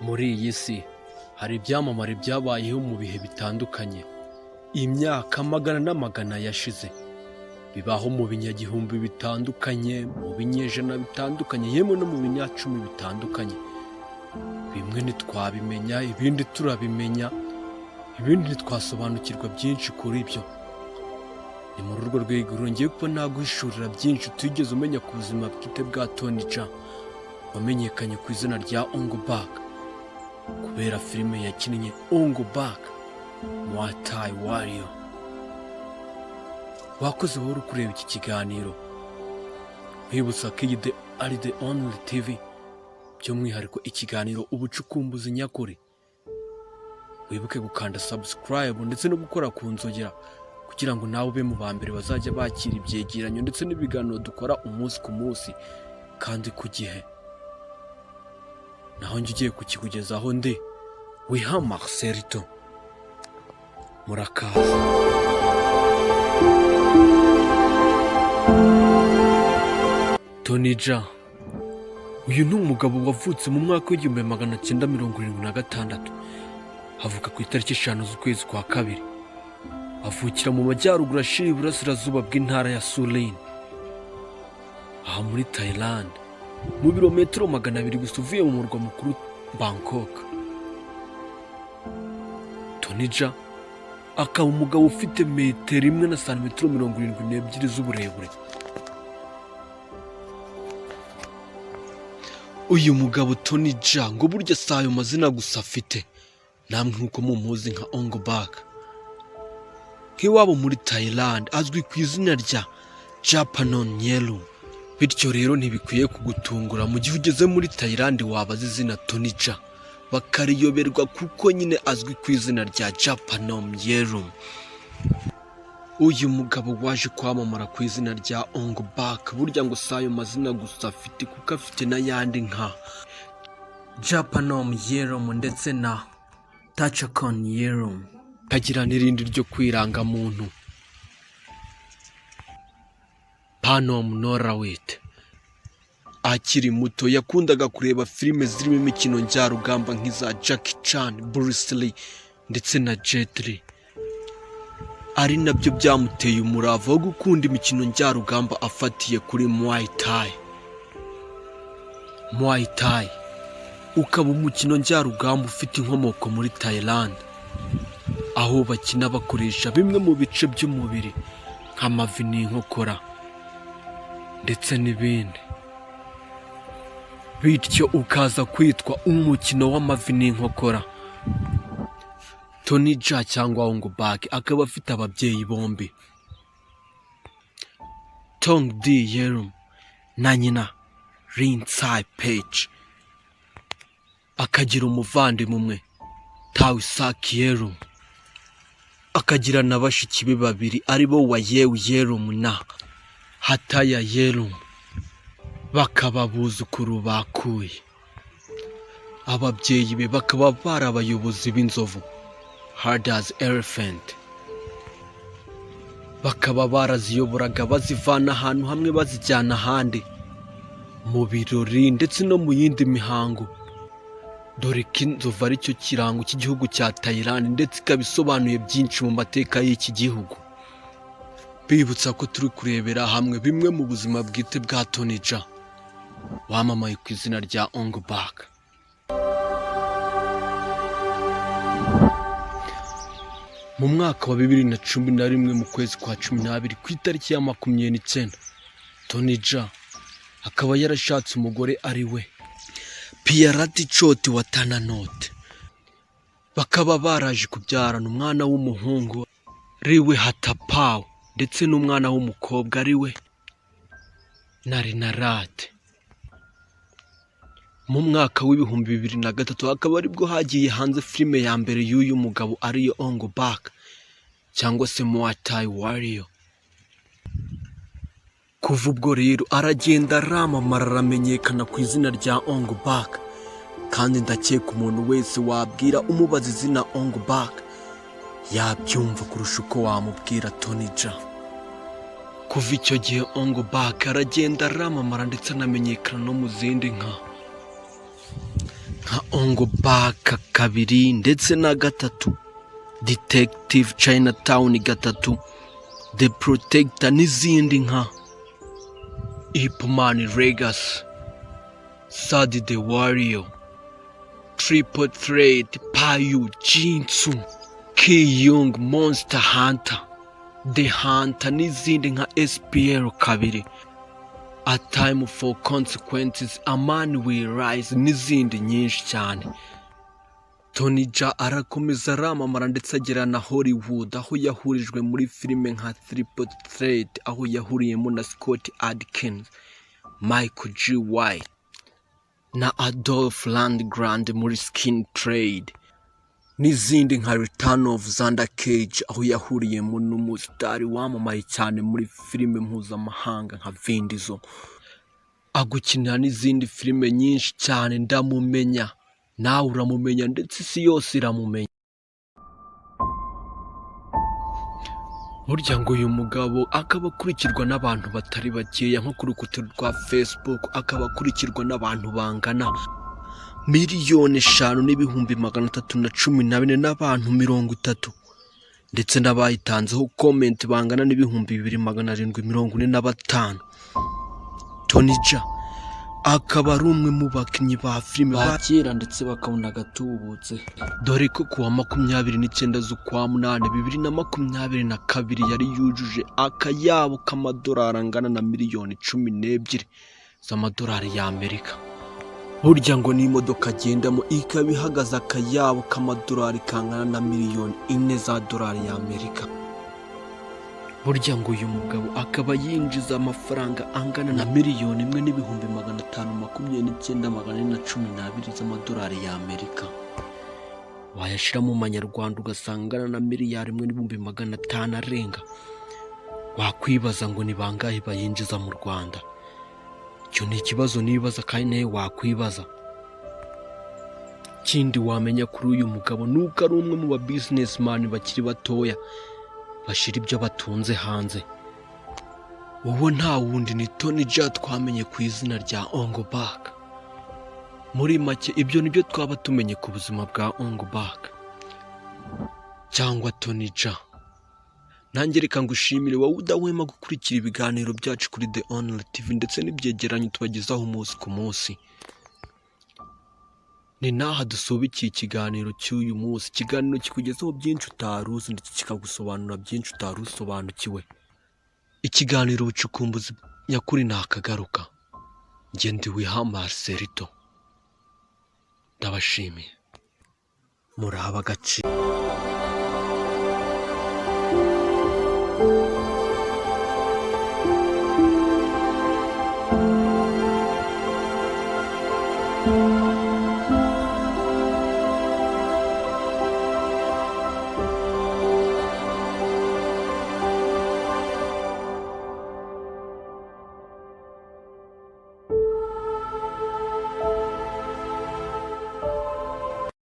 Muri iyi si hari ibyamamare byabayeho mu bihe bitandukanye, imyaka magana n'amagana yashize, bibaho mu binyagihumbi bitandukanye, mu binyejana bitandukanye, yemwe no mu binyacumi bitandukanye. Bimwe ntitwabimenya, ibindi turabimenya, ibindi ntitwasobanukirwa byinshi kuri byo. Ni muri urwo rwego rongeye ko naguhishurira byinshi utigeze umenya ku buzima bwite bwa Tony Jaa, wamenyekanye ku izina rya Ongobak kubera filime yakinnye Ongobak Muay Warrior. Wakoze wowe uri kureba iki kiganiro, wibutsa ko iyi ari the only TV, by'umwihariko ikiganiro ubucukumbuzi nyakuri. Wibuke gukanda subscribe ndetse no gukora ku nzogera kugira ngo nawe ube mu ba mbere bazajya bakira ibyegeranyo ndetse n'ibiganiro dukora umunsi ku munsi kandi ku gihe. Naho njye ugiye kukikugezaho ndi Marcelito. Murakaza. Tony Jaa, uyu ni umugabo wavutse mu mwaka w'igihumbi magana cyenda 1976, avuka ku itariki 5 z'ukwezi kwa kabiri, avukira mu majyaruguru ashira iburasirazuba bw'intara ya Surin, aha muri Thailand, mu birometero 200 gusa uvuye mu murwa mukuru Bangkok. Tony Jaa akaba umugabo ufite metero 1 na santimetero 72 z'uburebure. Uyu mugabo Tony Jaa ngo burya si ayo mazina gusa afite, namwe nk'uko mumuzi nka Ongobak. Nk'iwabo muri Thailand azwi ku izina rya Japanonierum. Bityo rero ntibikwiye kugutungura mu gihe ugeze muri Thailand wabaza izina Tony Jaa bakariyoberwa, kuko nyine azwi ku izina rya Japanonierum. Uyu mugabo waje kwamamara ku izina rya Ongobak burya ngo si ayo mazina gusa afite, kuko afite n'ayandi nka Japanonierum ndetse na Twakoreye, kagira n'irindi ryo kwiranga muntu Panom Norawit. Akiri muto yakundaga kureba filime zirimo imikino njyarugamba nk'iza Jackie Chan, Bruce Lee ndetse na Jet Li, ari nabyo byamuteye umurava wo gukunda imikino njyarugamba afatiye kuri Muay Thai. Muay Thai ukaba umukino njyarugamba ufite inkomoko muri Thailand, aho bakina bakoresha bimwe mu bice by'umubiri nk'amavi n'inkokora ndetse n'ibindi, bityo ukaza kwitwa umukino w'amavi n'inkokora. Tony Jaa cyangwa Ongobak akaba afite ababyeyi bombi, Tong Yerum na nyina Rin Tsai Page, akagira umuvandimwe umwe Yerum, akagira na bashiki be babiri aribo Yerum na Hataya Yerum, bakaba abuzukuru bakuye. Ababyeyi be bakaba bari abayobozi b'inzovu, hard as elephant, bakaba baraziyoboraga bazivana ahantu hamwe bazijyana ahandi mu birori ndetse no mu yindi mihango, dore ko inzovu ari cyo kirango cy'igihugu cya Thailand ndetse ikaba isobanuye byinshi mu mateka y'iki gihugu. Bibutsa ko turi kurebera hamwe bimwe mu buzima bwite bwa Tony Jaa wamamaye ku izina rya Ongobak. Mu mwaka wa 2011 mu kwezi kwa 12 ku itariki ya 29, Tony Jaa akaba yarashatse umugore ari we Piyarati Choti wa Tananot. Bakaba baraje kubyarana umwana w'umuhungu riwe Hatapao ndetse n'umwana w'umukobwa ariwe Narinarat. Mu mwaka w'ibihumbi 2003 akaba aribwo hagiye hanze filime ya mbere y'uyu mugabo ariyo Ongobak cyangwa se Muay Warrior. Kuva ubwo rero aragenda aramamara, aramenyekana ku izina rya Ongobak, kandi ndakeka umuntu wese wabwira umubaza izina Ongobak yabyumva kurusha uko wamubwira Tony Jaa. Kuva icyo gihe Ongobak aragenda aramamara ndetse anamenyekana no mu zindi nka nka ongo baka kabiri ndetse na gatatu, detective Chinatown gatatu, the protector n'izindi nka ipman legacy, sad the warrior, triple threat, payu jinsu, kiyung monster hunter, the hunter n'izindi nka spl kabiri, a time for consequences, a man will rise n'izindi nyinshi cyane. Tony Jaa arakomeza aramamara ndetse agera na Hollywood, aho yahurijwe muri filime nka Triple Threat, aho yahuriyemo na Scott Adkins, Michael G. White na Adolph Lundgren muri Skin Trade, n'izindi nka Return of Xander Cage, aho yahuriyemo n'umusitari wamamaye cyane muri filime mpuzamahanga nka Vin Diesel. Agukinira n'izindi filime nyinshi cyane, ndamumenya, nawe uramumenya ndetse isi yose iramumenya. Burya ngo uyu mugabo akaba akurikirwa n'abantu batari bakeya, nko ku rukuta rwa Facebook akaba akurikirwa n'abantu bangana 5,314 n'abantu 30, ndetse n'abayitanzeho comment bangana n'ibihumbi 2,745. Tony Jaa akaba ari umwe mu bakinnyi ba filime bakira ndetse bakabona gatubutse, dore ko kuwa 29 z'ukwa 8 2022 yari yujuje akayabo k'amadolari angana na miliyoni 12 z'amadolari y'Amerika. Burya ngo n'imodoka agendamo ikaba ihagaze akayabo k'amadolari kangana na miliyoni 4 za dolari y'Amerika. Burya ngo uyu mugabo akaba yinjiza amafaranga angana na miliyoni 1,529,412 z'amadolari y'Amerika. Wayashira mu manyarwanda ugasangana na miliyari 1,500,000 arenga. Wakwibaza ngo ni bangahe bayinjiza mu Rwanda? Icyo ni ikibazo nibaza kandi nawe wakwibaza. Kindi wamenya kuri uyu mugabo nuko ari umwe mu ba businessman bakiri batoya bashira ibyo batunze hanze. Uwo nta wundi ni Tony Jaa twamenye ku izina rya Ongo Bak. Muri make ibyo nibyo twaba tumenye ku buzima bwa Ongo Bak cyangwa Tony Jaa. Nanjye reka ngushimire wowe udahwema gukurikira ibiganiro byacu kuri The Online TV ndetse n'ibyegeranyo tubagezaho umunsi ku munsi. Ni naha dusobikiye ikiganiro cy'uyu munsi, ikiganiro kikugezaho byinshi utaruzi ndetse kikagusobanura byinshi utarusobanukiwe. Ikiganiro ubucukumbuzi nyakuri nakagaruka. Njye ndi Marcelito. Ndabashimiye. Muri abagaciro.